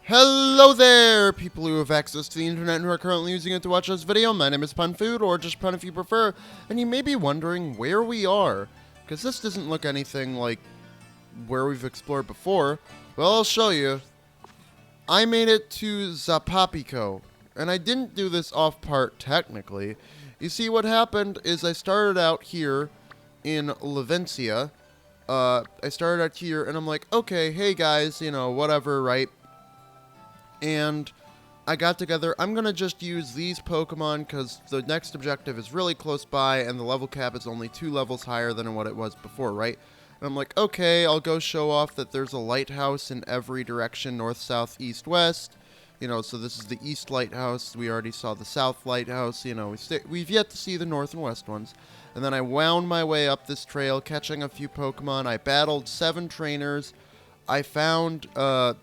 Hello there, people who have access to the internet and who are currently using it to watch this video. My name is PunFood, or just Pun if you prefer, and you may be wondering where we are, because this doesn't look anything like where we've explored before. Well, I'll show you. I made it to Zapapico, and I didn't do this off part technically. You see, what happened is I started out here in Levencia. I started out here, and I'm like, okay, hey guys, whatever, right? And I got together. I'm going to just use these Pokemon because the next objective is really close by and the level cap is only 2 levels higher than what it was before, right? And I'm like, okay, I'll go show off that there's a lighthouse in every direction, north, south, east, west. So this is the east lighthouse. We already saw the south lighthouse. We've yet to see the north and west ones. And then I wound my way up this trail, catching a few Pokemon. I battled 7 trainers. I found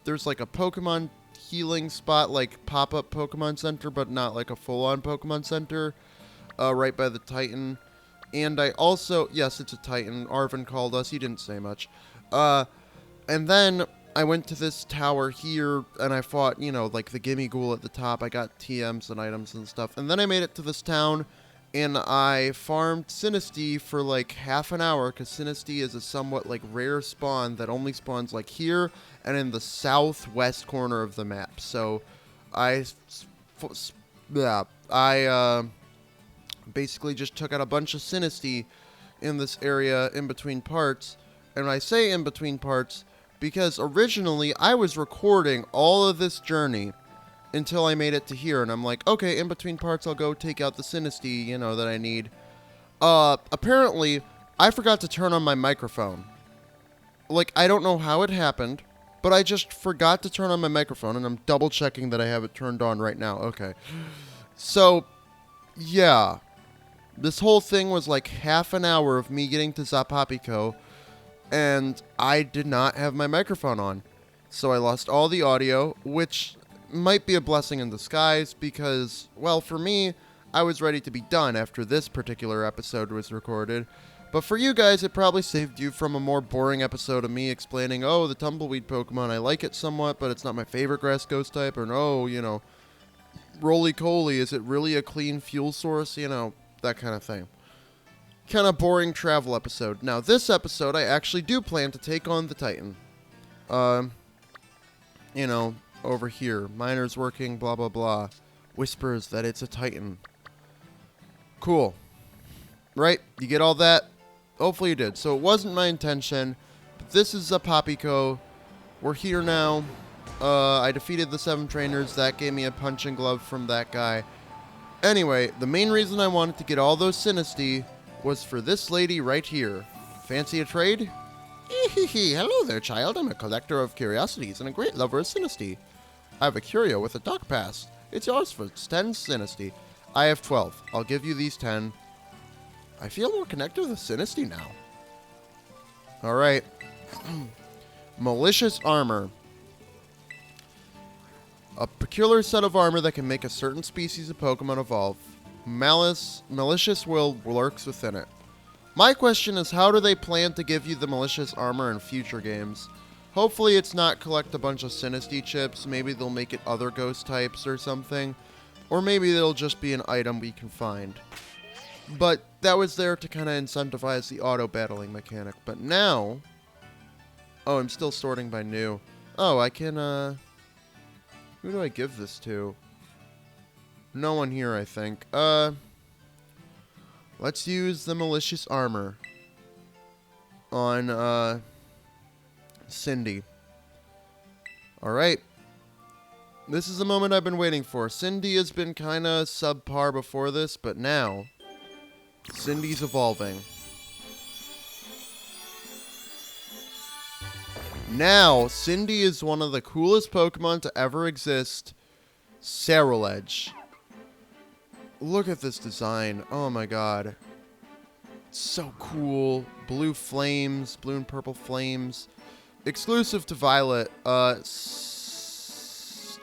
there's like a Pokemon healing spot, like pop-up Pokemon Center, but not like a full-on Pokemon Center, right by the Titan. And I also, yes, it's a Titan. Arvin called us. He didn't say much. And then I went to this tower here, and I fought, like the Gimme Ghoul at the top. I got TMs and items and stuff. And then I made it to this town, and I farmed Sinistea for like half an hour, because Sinistea is a somewhat like rare spawn that only spawns like here and in the southwest corner of the map. So I basically just took out a bunch of Sinistea in this area in between parts. And I say in between parts because originally I was recording all of this journey until I made it to here, and I'm like, okay, in between parts I'll go take out the Sinistea, that I need. Apparently, I forgot to turn on my microphone. Like, I don't know how it happened, but I just forgot to turn on my microphone, and I'm double checking that I have it turned on right now. Okay. So, yeah. This whole thing was like half an hour of me getting to Zapapico, and I did not have my microphone on. So I lost all the audio, which might be a blessing in disguise because, well, for me, I was ready to be done after this particular episode was recorded. But for you guys, it probably saved you from a more boring episode of me explaining, oh, the Tumbleweed Pokemon, I like it somewhat, but it's not my favorite grass ghost type, or no, Roly-Coly, is it really a clean fuel source? That kind of thing. Kind of boring travel episode. Now, this episode, I actually do plan to take on the Titan. Over here. Miner's working, blah, blah, blah. Whispers that it's a Titan. Cool. Right? You get all that? Hopefully you did. So it wasn't my intention. But this is Zapapico. We're here now. I defeated the 7 trainers. That gave me a punching glove from that guy. Anyway, the main reason I wanted to get all those Sinistea was for this lady right here. Fancy a trade? Hello there, child. I'm a collector of curiosities and a great lover of Sinistea. I have a curio with a duck pass. It's yours for 10 Sinistea. I have 12. I'll give you these 10. I feel more connected with Sinistea now. Alright. Malicious armor. A peculiar set of armor that can make a certain species of Pokemon evolve. Malicious will lurks within it. My question is, how do they plan to give you the malicious armor in future games? Hopefully it's not collect a bunch of Sinistea chips. Maybe they'll make it other ghost types or something. Or maybe it'll just be an item we can find. But that was there to kind of incentivize the auto-battling mechanic. But now... Oh, I'm still sorting by new. Oh, I can, who do I give this to? No one here, I think. Let's use the malicious armor on, Cindy. Alright. This is the moment I've been waiting for. Cindy has been kind of subpar before this, but now Cindy's evolving. Now, Cindy is one of the coolest Pokemon to ever exist. Ceruledge. Look at this design. Oh my god. It's so cool. Blue flames, blue and purple flames. Exclusive to Violet,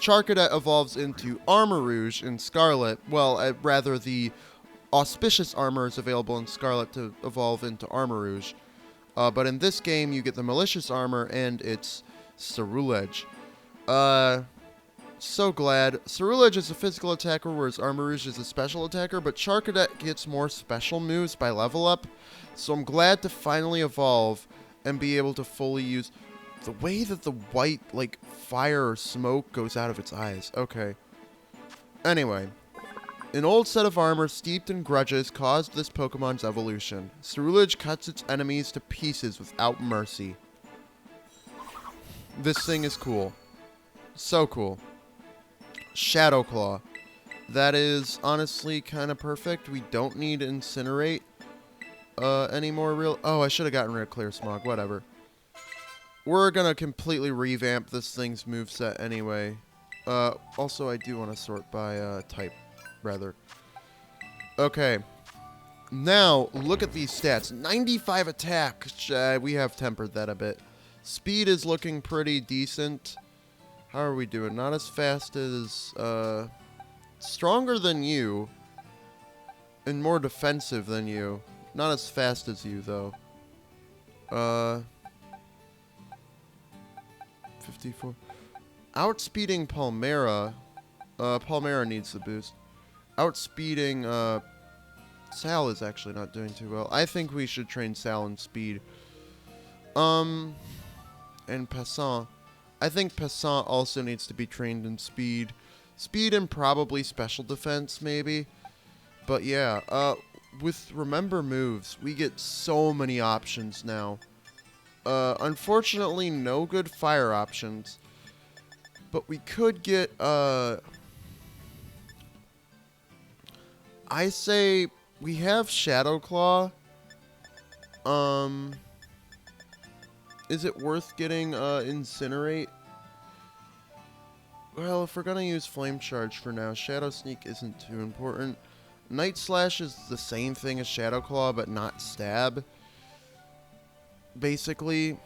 Charcadet evolves into Armor Rouge in Scarlet. Well, rather the auspicious armor is available in Scarlet to evolve into Armor Rouge. But in this game, you get the malicious armor, and it's Ceruledge. So glad. Cerulege is a physical attacker, whereas Armarouge is a special attacker, but Charcadet gets more special moves by level up, so I'm glad to finally evolve and be able to fully use the way that the white, like, fire or smoke goes out of its eyes. Okay. Anyway. An old set of armor steeped in grudges caused this Pokemon's evolution. Cerulege cuts its enemies to pieces without mercy. This thing is cool. So cool. Shadow Claw. That is honestly kind of perfect. We don't need Incinerate anymore. Oh, I should have gotten rid of Clear Smog. Whatever. We're gonna completely revamp this thing's moveset anyway. Also, I do want to sort by type, rather. Okay. Now, look at these stats. 95 attack. We have tempered that a bit. Speed is looking pretty decent. How are we doing? Not as fast as, stronger than you. And more defensive than you. Not as fast as you, though. 54. Outspeeding Palmera. Palmera needs the boost. Outspeeding, Sal is actually not doing too well. I think we should train Sal in speed. And Passant. I think Passant also needs to be trained in speed. Speed and probably special defense, maybe. But yeah, with Remember Moves, we get so many options now. Unfortunately, no good fire options. But we could get, I say we have Shadow Claw. Is it worth getting Incinerate? Well, if we're gonna use Flame Charge for now, Shadow Sneak isn't too important. Night Slash is the same thing as Shadow Claw, but not Stab. Basically,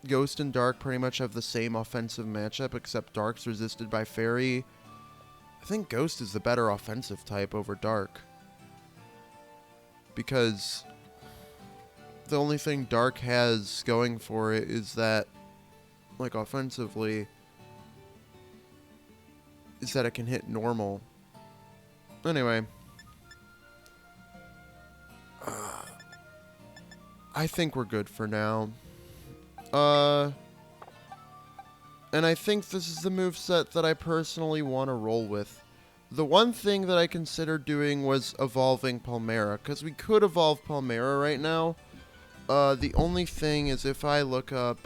Ghost and Dark pretty much have the same offensive matchup, except Dark's resisted by Fairy. I think Ghost is the better offensive type over Dark. Because the only thing Dark has going for it is that, like, offensively, is that it can hit normal. Anyway. I think we're good for now. And I think this is the moveset that I personally want to roll with. The one thing that I considered doing was evolving Palmera, because we could evolve Palmera right now. The only thing is if I look up,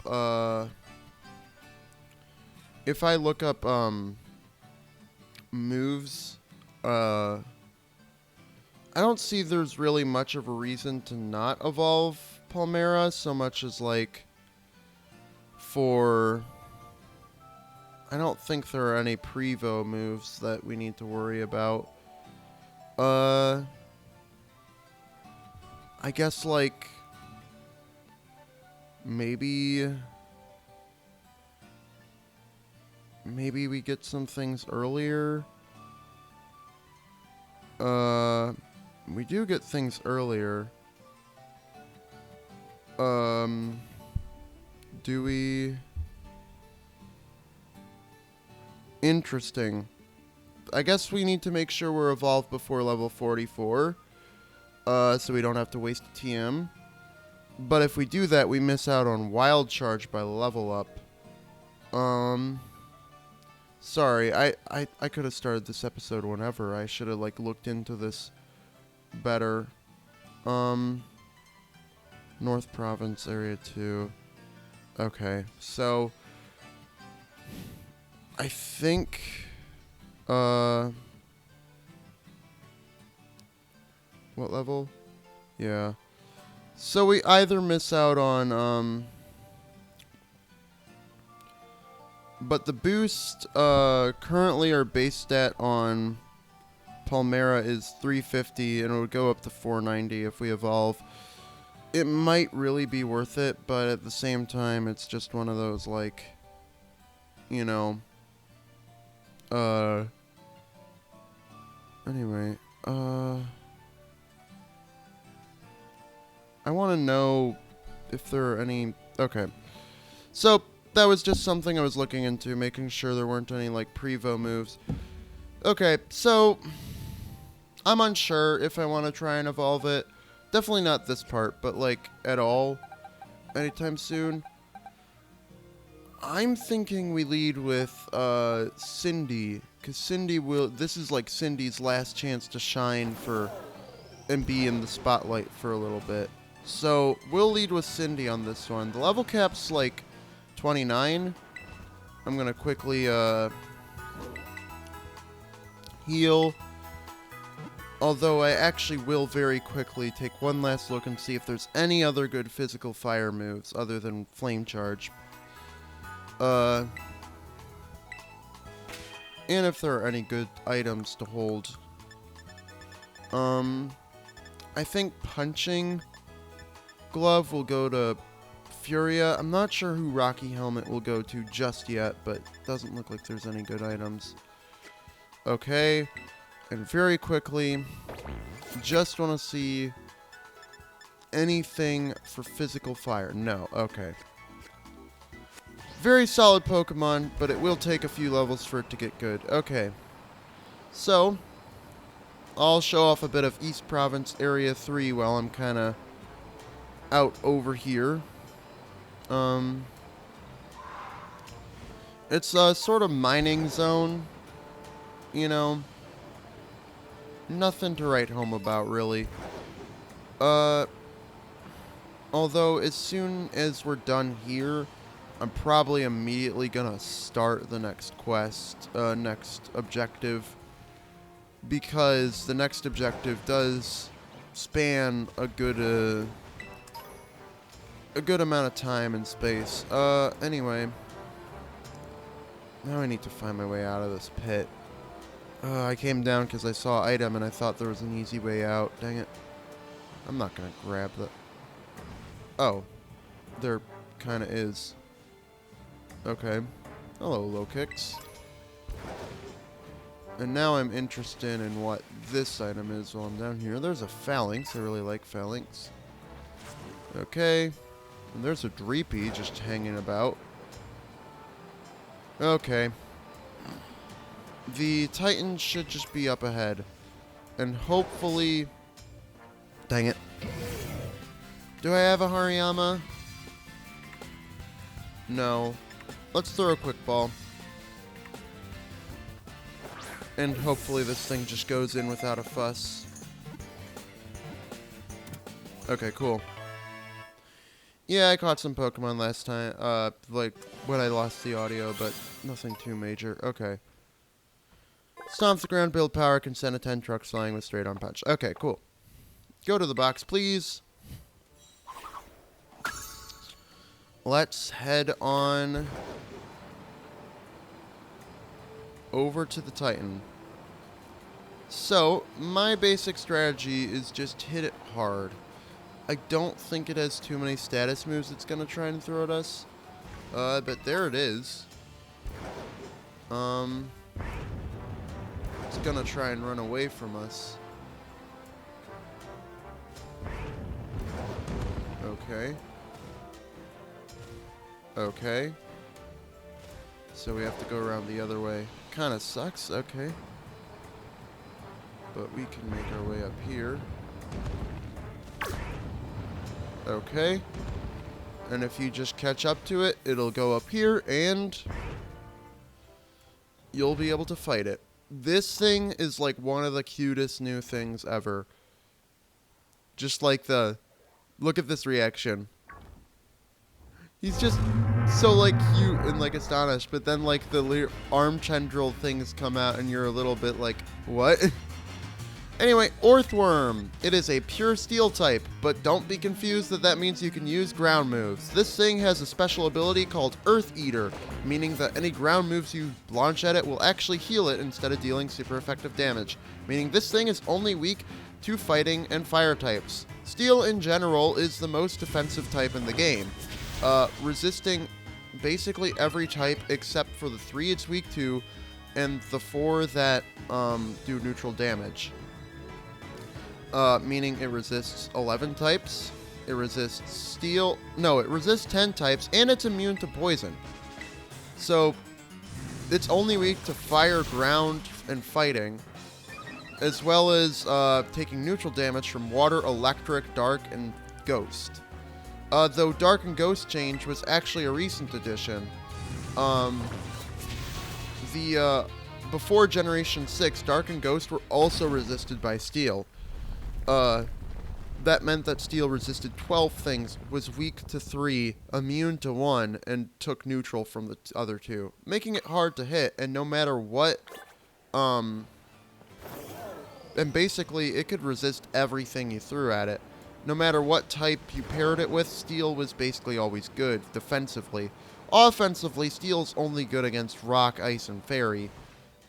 moves, I don't see there's really much of a reason to not evolve Palmera, so much as, like, I don't think there are any Prevo moves that we need to worry about. I guess, like, maybe we get some things earlier. We do get things earlier. Do we? Interesting. I guess we need to make sure we're evolved before level 44. So we don't have to waste a TM. But if we do that, we miss out on Wild Charge by level up. Sorry, I could have started this episode whenever. I should have, like, looked into this better. North Province, Area 2. Okay, so I think, what level? Yeah. So we either miss out on, but the boost, currently our base stat on Palmera is 350, and it would go up to 490 if we evolve. It might really be worth it, but at the same time, it's just one of those, like, you know, anyway, I want to know if there are any, okay, so, that was just something I was looking into, making sure there weren't any, like, Prevo moves. Okay, so I'm unsure if I want to try and evolve it. Definitely not this part, but, like, at all anytime soon. I'm thinking we lead with Cindy, because Cindy will. This is like Cindy's last chance to shine and be in the spotlight for a little bit. So we'll lead with Cindy on this one. The level cap's like 29. I'm gonna quickly heal. Although I actually will very quickly take one last look and see if there's any other good physical fire moves other than Flame Charge. And if there are any good items to hold. I think Punching Glove will go to Furia. I'm not sure who Rocky Helmet will go to just yet, but doesn't look like there's any good items. Okay, and very quickly, just want to see anything for physical fire. No, okay. Very solid Pokemon, but it will take a few levels for it to get good. Okay. So, I'll show off a bit of East Province Area 3 while I'm kind of out over here. It's a sort of mining zone. You know, nothing to write home about, really. Although, as soon as we're done here, I'm probably immediately gonna start the next quest, next objective, because the next objective does span a good amount of time and space. Anyway, now I need to find my way out of this pit. I came down because I saw an item and I thought there was an easy way out. Dang it. I'm not gonna grab that. Oh, there kinda is. Okay. Hello, low kicks. And now I'm interested in what this item is while I'm down here. There's a Phalanx. I really like Phalanx. Okay. And there's a Dreepy just hanging about. Okay. The Titan should just be up ahead. And hopefully... Dang it. Do I have a Hariyama? No. Let's throw a quick ball. And hopefully this thing just goes in without a fuss. Okay, cool. Yeah, I caught some Pokemon last time, like, when I lost the audio, but nothing too major. Okay. Stomp the ground, build power, can send a 10 trucks flying with straight on punch. Okay, cool. Go to the box, please. Let's head on over to the Titan. So, my basic strategy is just hit it hard. I don't think it has too many status moves it's gonna try and throw at us. But there it is. It's gonna try and run away from us. Okay. Okay. So we have to go around the other way. Kinda sucks, okay. But we can make our way up here. Okay. And if you just catch up to it, it'll go up here and you'll be able to fight it. This thing is like one of the cutest new things ever. Just like look at this reaction. He's just so like cute and like astonished, but then like the arm tendril things come out and you're a little bit like, what? Anyway, Earthworm. It is a pure steel type, but don't be confused that means you can use ground moves. This thing has a special ability called Earth Eater, meaning that any ground moves you launch at it will actually heal it instead of dealing super effective damage, meaning this thing is only weak to fighting and fire types. Steel in general is the most defensive type in the game, resisting basically every type except for the 3 it's weak to and the 4 that do neutral damage. Meaning it resists 11 types, it resists steel, no, it resists 10 types, and it's immune to poison. So it's only weak to fire, ground, and fighting, as well as taking neutral damage from water, electric, dark, and ghost. Though dark and ghost change was actually a recent addition. Before Generation 6, dark and ghost were also resisted by steel. That meant that steel resisted 12 things, was weak to 3, immune to 1, and took neutral from the other 2, making it hard to hit. And no matter what, and basically it could resist everything you threw at it. No matter what type you paired it with, steel was basically always good defensively. Offensively, steel's only good against rock, ice, and fairy,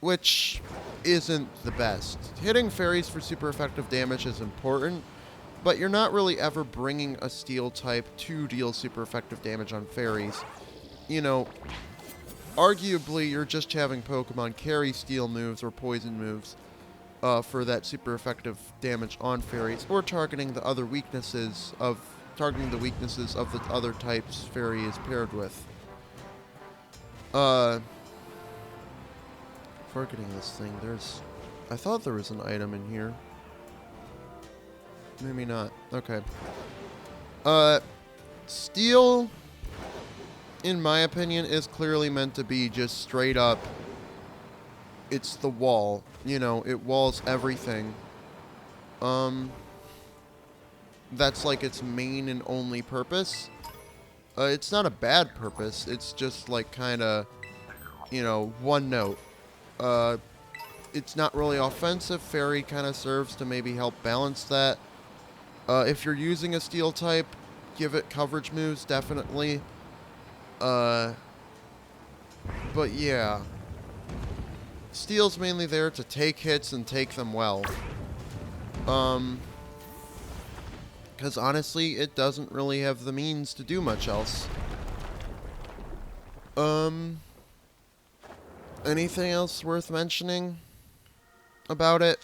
which isn't the best. Hitting fairies for super effective damage is important, but you're not really ever bringing a steel type to deal super effective damage on fairies. You know, arguably you're just having Pokemon carry steel moves or poison moves for that super effective damage on fairies, or targeting the weaknesses of the other types fairy is paired with. Before getting this thing, I thought there was an item in here. Maybe not. Okay. Steel, in my opinion, is clearly meant to be just straight up. It's the wall. You know, it walls everything. That's like its main and only purpose. It's not a bad purpose. It's just like kind of, you know, one note. It's not really offensive. Fairy kind of serves to maybe help balance that. If you're using a steel type, give it coverage moves, definitely. But yeah. Steel's mainly there to take hits and take them well. Because honestly, it doesn't really have the means to do much else. Anything else worth mentioning about it?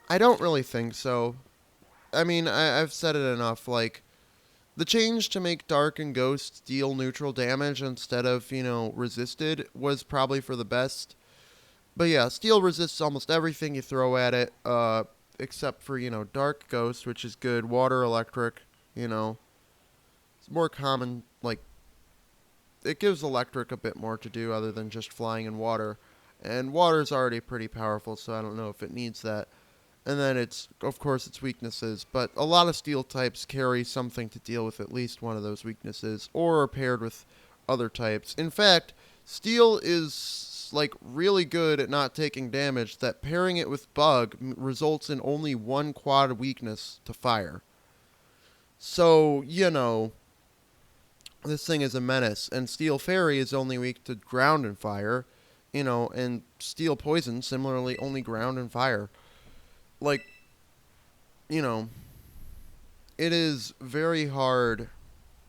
I don't really think so. I mean, I've said it enough. Like, the change to make Dark and Ghost deal neutral damage instead of, you know, resisted was probably for the best. But yeah, Steel resists almost everything you throw at it, except for, you know, Dark Ghost, which is good. Water, electric, you know. It's more common, like, it gives electric a bit more to do other than just flying in water. And water's already pretty powerful, so I don't know if it needs that. And then it's, of course, its weaknesses. But a lot of steel types carry something to deal with at least one of those weaknesses, or are paired with other types. In fact, steel is, like, really good at not taking damage, that pairing it with bug results in only one quad weakness to fire. So, you know, this thing is a menace. And Steel Fairy is only weak to ground and fire, you know, and Steel Poison, similarly, only ground and fire. Like, you know, it is very hard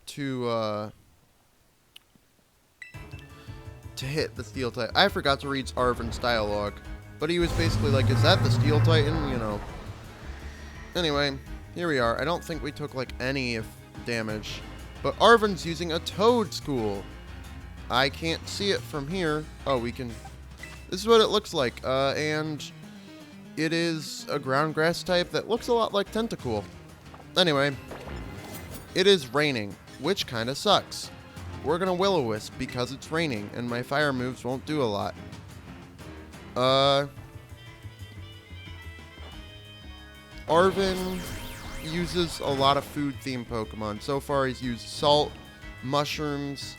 to hit the Steel Titan. I forgot to read Arvin's dialogue, but he was basically like, is that the Steel Titan? You know. Anyway, here we are. I don't think we took, like, any damage, but Arvin's using a Toad School. I can't see it from here. Oh, we can. This is what it looks like, and it is a ground grass type that looks a lot like Tentacool. Anyway, it is raining, which kind of sucks. We're gonna Will-O-Wisp because it's raining, and my fire moves won't do a lot. Arvin uses a lot of food-themed Pokemon. So far, he's used salt, mushrooms,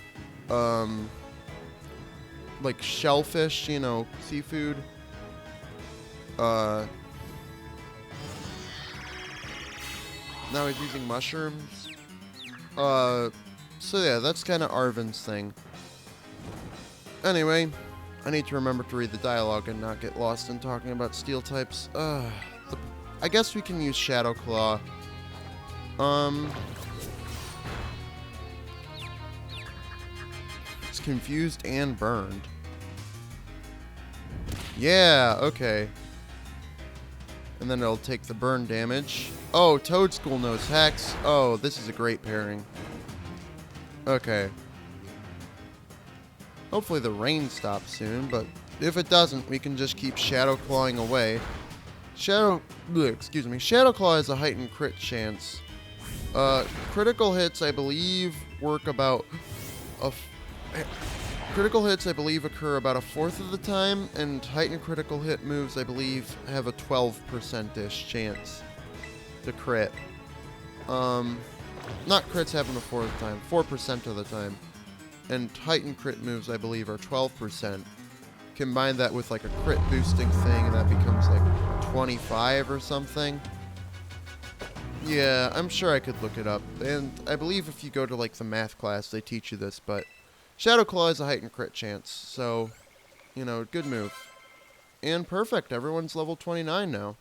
like shellfish, you know, seafood. Now he's using mushrooms. So yeah, that's kind of Arvin's thing. Anyway, I need to remember to read the dialogue and not get lost in talking about steel types. I guess we can use Shadow Claw. It's confused and burned. Yeah, okay. And then it'll take the burn damage. Oh, Toad School knows Hex. Oh, this is a great pairing. Okay. Hopefully the rain stops soon, but if it doesn't, we can just keep Shadow Clawing away. Shadow Claw has a heightened crit chance. Critical hits, I believe, work about critical hits, I believe, occur about a fourth of the time, and heightened critical hit moves, I believe, have a 12%-ish chance to crit. Not crits happen a fourth of the time, 4% of the time. And heightened crit moves, I believe, are 12%. Combine that with like a crit boosting thing, and that becomes like 25 or something. Yeah, I'm sure I could look it up. And I believe if you go to like the math class, they teach you this, but Shadow Claw has a heightened crit chance, so, you know, good move. And perfect, everyone's level 29 now.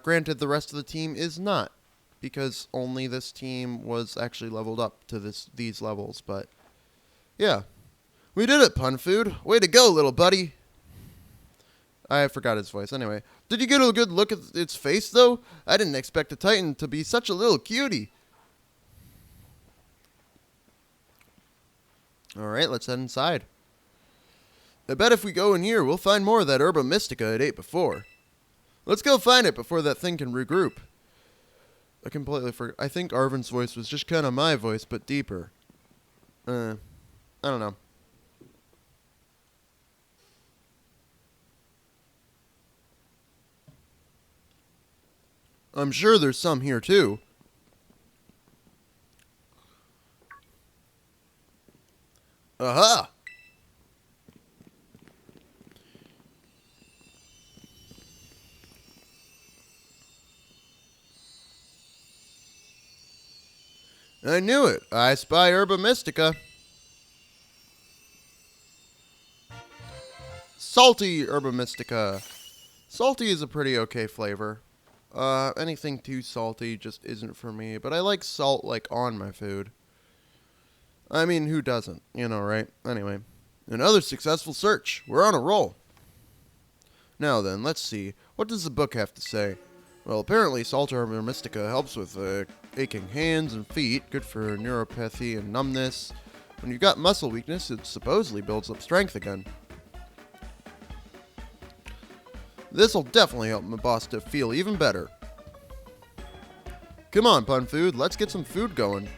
Granted, the rest of the team is not, because only this team was actually leveled up to these levels, but yeah. We did it, Pun Food. Way to go, little buddy. I forgot his voice. Anyway, did you get a good look at its face, though? I didn't expect a Titan to be such a little cutie. Alright, let's head inside. I bet if we go in here, we'll find more of that Herba Mystica it ate before. Let's go find it before that thing can regroup. I completely forgot. I think Arvin's voice was just kind of my voice, but deeper. I don't know. I'm sure there's some here, too. Aha! I knew it. I spy Herba Mystica. Salty Herba Mystica. Salty is a pretty okay flavor. Anything too salty just isn't for me, but I like salt, like, on my food. I mean, who doesn't? You know, right? Anyway, another successful search. We're on a roll. Now then, let's see. What does the book have to say? Well, apparently Salt Herba Mystica helps with aching hands and feet, good for neuropathy and numbness. When you've got muscle weakness, it supposedly builds up strength again. This'll definitely help my boss to feel even better. Come on, Pun Food, let's get some food going.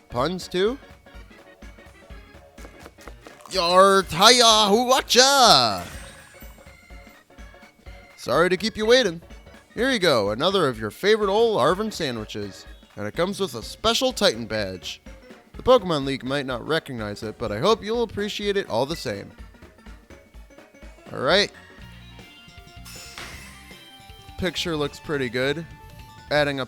Puns too? Yar Taya Huacha! Sorry to keep you waiting. Here you go, another of your favorite old Arvin sandwiches. And it comes with a special Titan badge. The Pokemon League might not recognize it, but I hope you'll appreciate it all the same. Alright. Picture looks pretty good. Adding a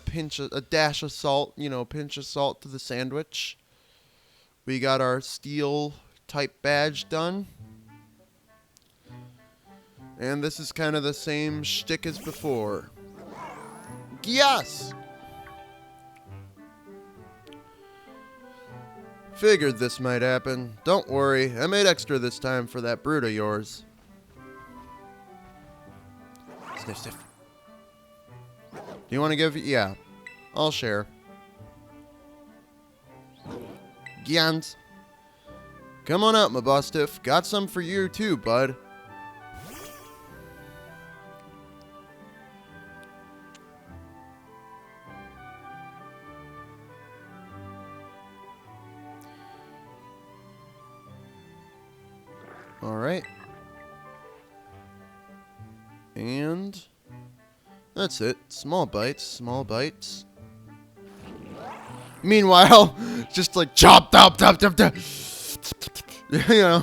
dash of salt, you know, pinch of salt to the sandwich. We got our steel type badge done. And this is kind of the same shtick as before. Yes! Figured this might happen. Don't worry, I made extra this time for that brood of yours. Sniff, sniff. Do you want to give? Yeah, I'll share. Gyans. Come on out, my Bustiff. Got some for you too, bud. Alright. And that's it. Small bites, small bites. Meanwhile, just like chop, chop, chop, chop, chop. You know.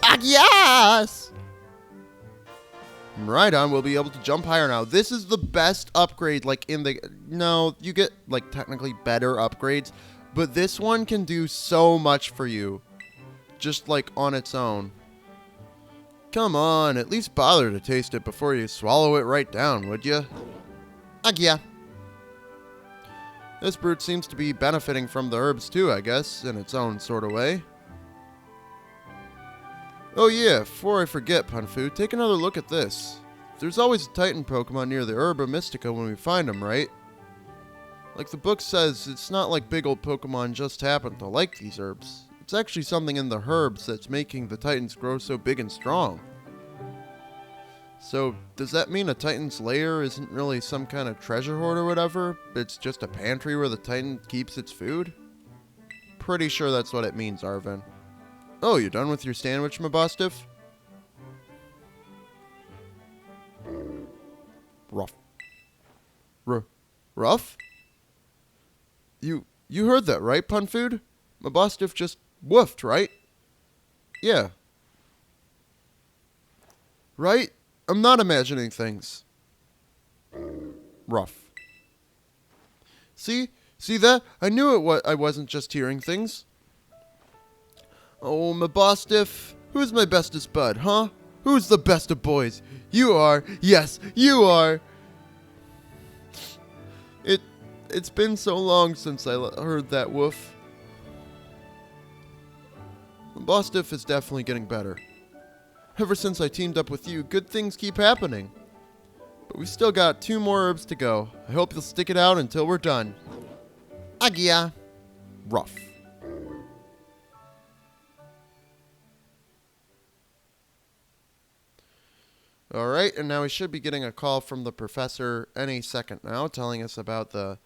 Ah, yes! Right on, we'll be able to jump higher now. This is the best upgrade, like in the... No, you get, like, technically better upgrades. But this one can do so much for you. Just, like, on its own. Come on, at least bother to taste it before you swallow it right down, would you? Yeah. This brute seems to be benefiting from the herbs too, I guess, in its own sort of way. Oh yeah, before I forget, Punfu, take another look at this. There's always a Titan Pokemon near the Herba Mystica when we find them, right? Like the book says, it's not like big old Pokemon just happen to like these herbs. It's actually something in the herbs that's making the Titans grow so big and strong. So, does that mean a Titan's lair isn't really some kind of treasure hoard or whatever? It's just a pantry where the Titan keeps its food? Pretty sure that's what it means, Arvin. Oh, you done with your sandwich, Mabustiff? Rough. Rough? You heard that, right, Punfood? Mabustiff just woofed, right? Yeah. Right? I'm not imagining things. Rough. See? See that? I knew I wasn't just hearing things. Oh, Mabustiff. Who's my bestest bud, huh? Who's the best of boys? You are. Yes, you are. It's been so long since I heard that woof. Mabustiff is definitely getting better. Ever since I teamed up with you, good things keep happening. But we still got 2 more herbs to go. I hope you'll stick it out until we're done. Agia. Rough. Alright, and now we should be getting a call from the professor any second now, telling us about the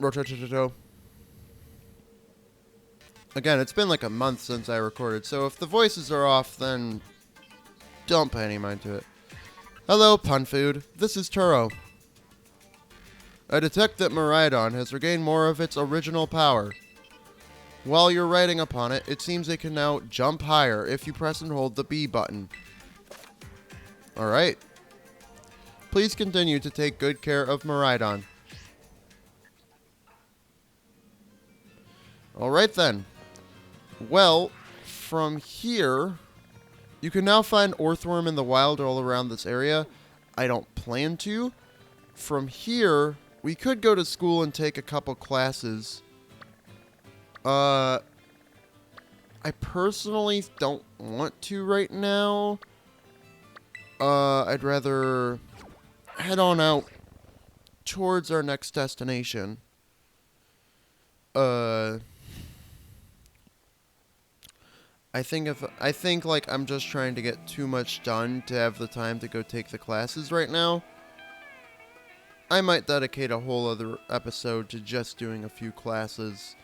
Rotototo. Again, it's been like a month since I recorded, so if the voices are off, then don't pay any mind to it. Hello, Punfood. This is Turo. I detect that Miraidon has regained more of its original power. While you're riding upon it, it seems it can now jump higher if you press and hold the B button. Alright. Please continue to take good care of Miraidon. Alright then. Well, from here, you can now find Orthworm in the wild all around this area. I don't plan to. From here, we could go to school and take a couple classes. I personally don't want to right now. I'd rather head on out towards our next destination. I think like I'm just trying to get too much done to have the time to go take the classes right now. I might dedicate a whole other episode to just doing a few classes.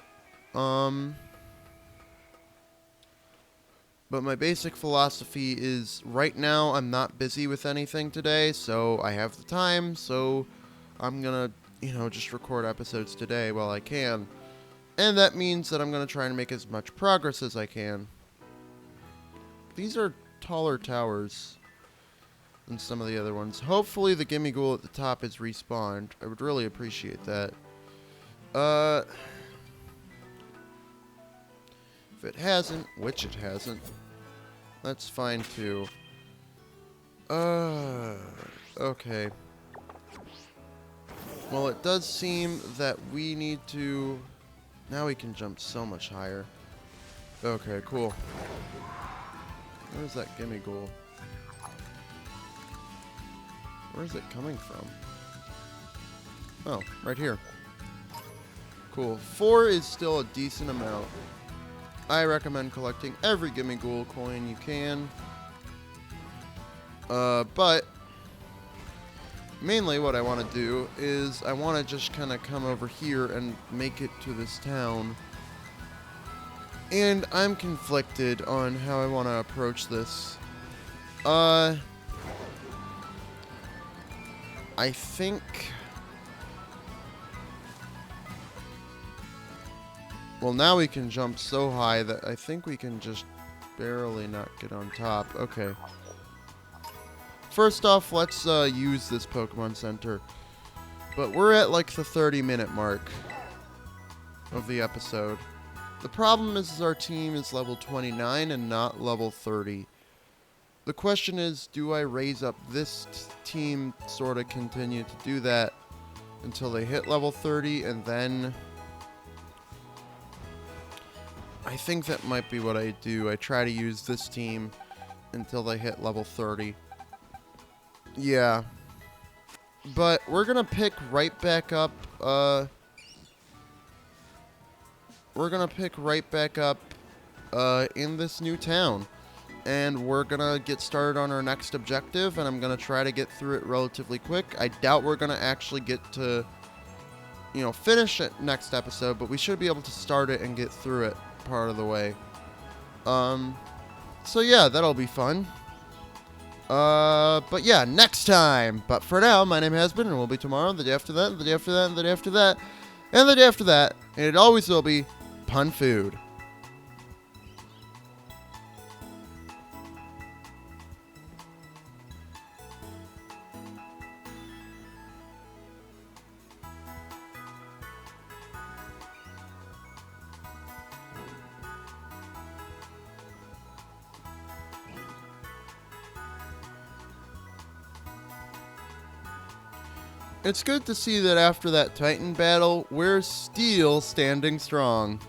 But my basic philosophy is right now I'm not busy with anything today, so I have the time, so I'm gonna, just record episodes today while I can. And that means that I'm gonna try and make as much progress as I can. These are taller towers than some of the other ones. Hopefully the Gimme Ghoul at the top is respawned. I would really appreciate that. If it hasn't, which it hasn't, that's fine too. Okay. Well, it does seem that we need to... Now we can jump so much higher. Okay, cool. Where's that Gimme Ghoul? Where's it coming from? Oh, right here. Cool. 4 is still a decent amount. I recommend collecting every Gimme Ghoul coin you can. But mainly what I want to do is I want to just kind of come over here and make it to this town. And I'm conflicted on how I want to approach this. I think... Well, now we can jump so high that I think we can just barely not get on top. Okay. First off, let's use this Pokemon Center. But we're at like the 30-minute mark of the episode. The problem is our team is level 29 and not level 30. The question is, do I raise up this team, sort of continue to do that until they hit level 30, and then... I think that might be what I do. I try to use this team until they hit level 30. Yeah. But we're gonna pick right back up, we're we're gonna pick right back up in this new town. And we're gonna get started on our next objective, and I'm gonna try to get through it relatively quick. I doubt we're gonna actually get to, finish it next episode, but we should be able to start it and get through it part of the way. So yeah, that'll be fun. But yeah, next time. But for now, my name has been, and will be tomorrow, the day after that, the day after that, and the day after that, and the day after that, and it always will be Pun Food. It's good to see that after that Titan battle, we're still standing strong.